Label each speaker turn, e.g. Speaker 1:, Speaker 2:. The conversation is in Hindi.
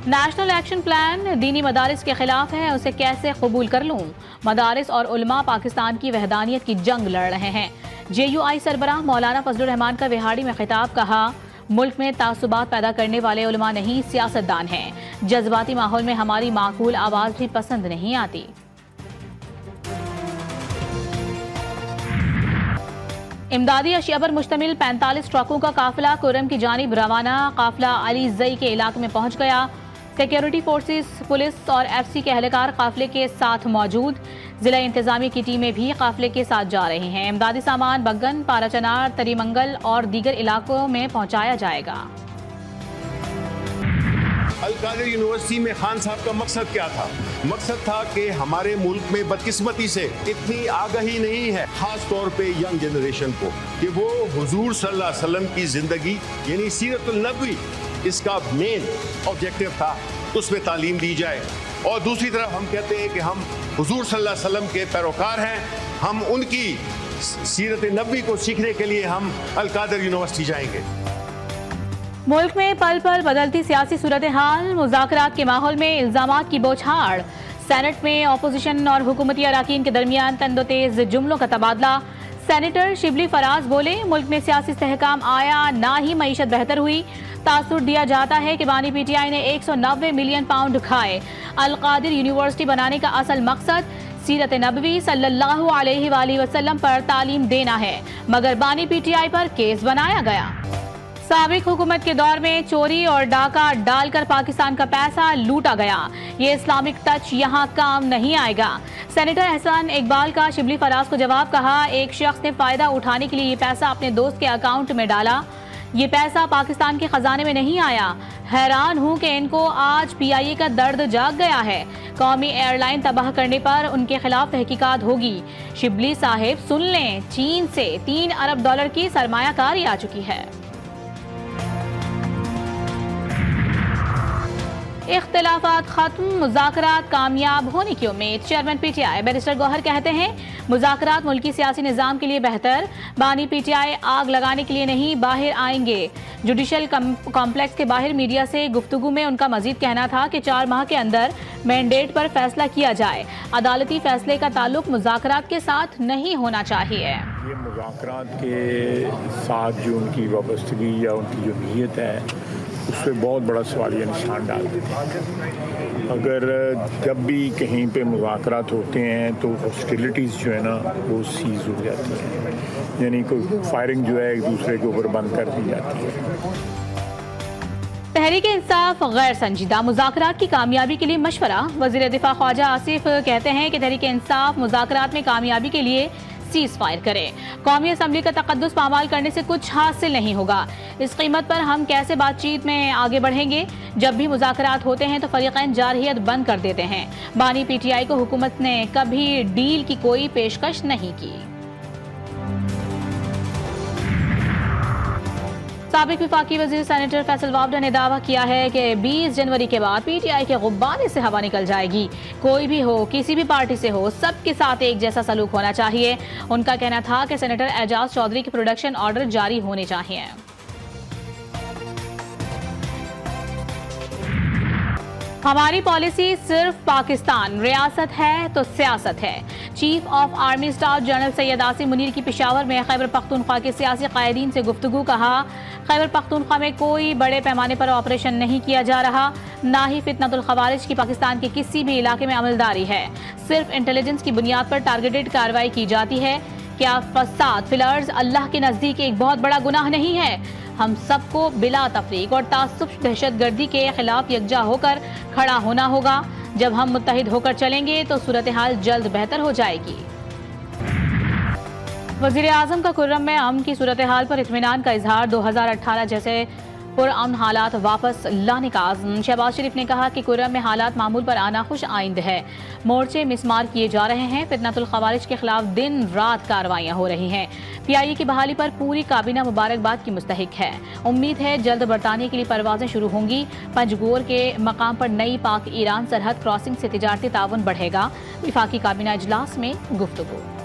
Speaker 1: नेशनल एक्शन प्लान दीनी मदारिस के खिलाफ है, उसे कैसे कबूल कर लूं। मदारिस और उलमा पाकिस्तान की वहदानियत की जंग लड़ रहे हैं। JUI सरबराह मौलाना फजलुर रहमान का विहाड़ी में खिताब, कहा मुल्क में तासुबात पैदा करने वाले उलमा नहीं सियासतदान हैं। जज्बाती माहौल में हमारी माकूल आवाज भी पसंद नहीं आती। इमदादी अशिया पर मुश्तमिल 45 ट्रकों का काफिला कुर्रम की जानिब रवाना। काफिला अली जई के इलाके में पहुंच गया। सिक्योरिटी फोर्सेस, पुलिस और FC के एहलकार काफिले के साथ मौजूद। जिला इंतजामी की टीमें भी काफिले के साथ जा रही हैं। इमदादी सामान बग्गन, पाराचनार, तरीमंगल और दीगर इलाकों में पहुंचाया जाएगा।
Speaker 2: अल-कादिर यूनिवर्सिटी में खान साहब का मकसद क्या था? मकसद था कि हमारे मुल्क में बदकिस्मती से इतनी आगाही नहीं है, खास तौर पे यंग जनरेशन को, कि वो हुजूर सल्लल्लाहु अलैहि वसल्लम की जिंदगी यानी सीरतुल नबवी इसका मेन ऑब्जेक्टिव था, उसमें तालीम दी जाए। और दूसरी तरफ हम कहते हैं कि हम हुजूर सल्लल्लाहु अलैहि वसल्लम के पैरोकार हैं, हम उनकी सीरत नबवी को सीखने के लिए हम अल-कादिर यूनिवर्सिटी जाएंगे।
Speaker 1: मुल्क में पल पल बदलती सियासी सूरत हाल, मुज़ाकरात के माहौल में इल्जामात की बौछार। सेनेट में अपोजिशन और हुकूमती अराकीन के दरमियान तंदोतेज जुमलों का तबादला। सेनेटर शिबली फराज बोले, मुल्क में सियासी इस्तेहकाम आया, ना ही मईशत बेहतर हुई। तासुर दिया जाता है कि बानी PTI ने 190 मिलियन पाउंड खाए। अल-कादिर यूनिवर्सिटी बनाने का असल मकसद सीरत नबवी सल्लल्लाहु अलैहि वसल्लम पर तालीम देना है, मगर बानी PTI पर केस बनाया गया। साबिक हुकूमत के दौर में चोरी और डाका डालकर पाकिस्तान का पैसा लूटा गया। ये इस्लामिक टच यहाँ काम नहीं आएगा। सेनेटर एहसान इकबाल का शिबली फराज को जवाब, कहा एक शख्स ने फायदा उठाने के लिए ये पैसा अपने दोस्त के अकाउंट में डाला, ये पैसा पाकिस्तान के खजाने में नहीं आया। हैरान हूं कि इनको आज PIA का दर्द जाग गया है। कौमी एयरलाइन तबाह करने पर उनके खिलाफ तहकीकात होगी। शिबली साहिब सुन लें, चीन से $3 अरब की सरमायाकारी आ चुकी है। इख्तिलाफात खत्म, मुज़ाकरात कामयाब होने की उम्मीद। चेयरमैन PTI बैरिस्टर गौहर कहते हैं, मुज़ाकरात मुल्की सियासी निज़ाम के लिए बेहतर। बानी PTI आग लगाने के लिए नहीं, बाहर आएंगे। जुडिशल कॉम्प्लेक्स के बाहर मीडिया से गुफ्तगू में उनका मजीद कहना था कि 4 माह के अंदर मैंडेट पर फैसला किया जाए। अदालती फैसले का ताल्लुक मुज़ाकरात के साथ नहीं होना चाहिए।
Speaker 3: ये मुज़ाकरात के साथ जो उनकी वाबस्तगी या उनकी जो नीयत है, उस पर बहुत बड़ा सवालिया निशान डाल देते हैं। अगर जब भी कहीं पे मुज़ाकरात होते हैं तो हॉस्टिलिटीज़ जो है ना वो सीज़ हो जाती हैं, यानी कोई फायरिंग जो है एक दूसरे के ऊपर बंद कर दी जाती है।
Speaker 1: तहरीक इंसाफ गैर संजीदा, मुज़ाकरात की कामयाबी के लिए मशवरा। वज़ीर दिफा ख्वाजा आसिफ कहते हैं कि तहरीक इंसाफ मुज़ाकरात में कामयाबी के लिए सीज फायर करे। कौमी असम्बली का तकद्दुस पामाल करने से कुछ हासिल नहीं होगा। इस कीमत पर हम कैसे बातचीत में आगे बढ़ेंगे? जब भी मुज़ाकरात होते हैं तो फरीक़ैन जारहियत बंद कर देते हैं। बानी PTI को हुकूमत ने कभी डील की कोई पेशकश नहीं की। साबिक विफाकी वज़ीर सेनेटर फैसल वावडा ने दावा किया है कि 20 जनवरी के बाद PTI के गुब्बारे से हवा निकल जाएगी। कोई भी हो, किसी भी पार्टी से हो, सबके साथ एक जैसा सलूक होना चाहिए। उनका कहना था कि सेनेटर एजाज चौधरी के प्रोडक्शन ऑर्डर जारी होने चाहिए। हमारी पॉलिसी सिर्फ पाकिस्तान, रियासत है तो सियासत है। Chief of army staff general Syed Asim Munir की पेशावर में खैबर पख्तूनख्वा के सियासी कायदीन से गुफ्तगू, कहा खैबर पख्तूनख्वा में कोई बड़े पैमाने पर ऑपरेशन नहीं किया जा रहा, ना ही फितनतुल खवारिज की पाकिस्तान के किसी भी इलाके में अमलदारी है। सिर्फ इंटेलिजेंस की बुनियाद पर टारगेटेड कार्रवाई की जाती है। क्या फसाद फिलर्स अल्लाह के नज़दीक एक बहुत बड़ा गुनाह नहीं है? हम सबको बिला तफरीक और तासुब दहशतगर्दी के खिलाफ यकजा होकर खड़ा होना होगा। जब हम मुत्तहिद होकर चलेंगे तो सूरत हाल जल्द बेहतर हो जाएगी। वज़ीर आज़म का कुर्रम में अमन की सूरत हाल पर इत्मीनान का इजहार। 2018 जैसे पुरअमन हालात वापस लाने का आज़म। शहबाज शरीफ ने कहा कि कुर्रम में हालात मामूल पर आना खुश आइंद है। मोर्चे मिसमार किए जा रहे हैं। फितनतुल खवारिज के खिलाफ दिन रात कार्रवाइयाँ हो रही हैं। PIA की बहाली पर पूरी काबीना मुबारकबाद की मुस्तहिक है। उम्मीद है जल्द बरतानिया के लिए परवाजें शुरू होंगी। पंजगोर के मकाम पर नई पाक ईरान सरहद क्रॉसिंग से तिजारती ताउन बढ़ेगा। विफाकी काबीना इजलास में गुफ्तगू।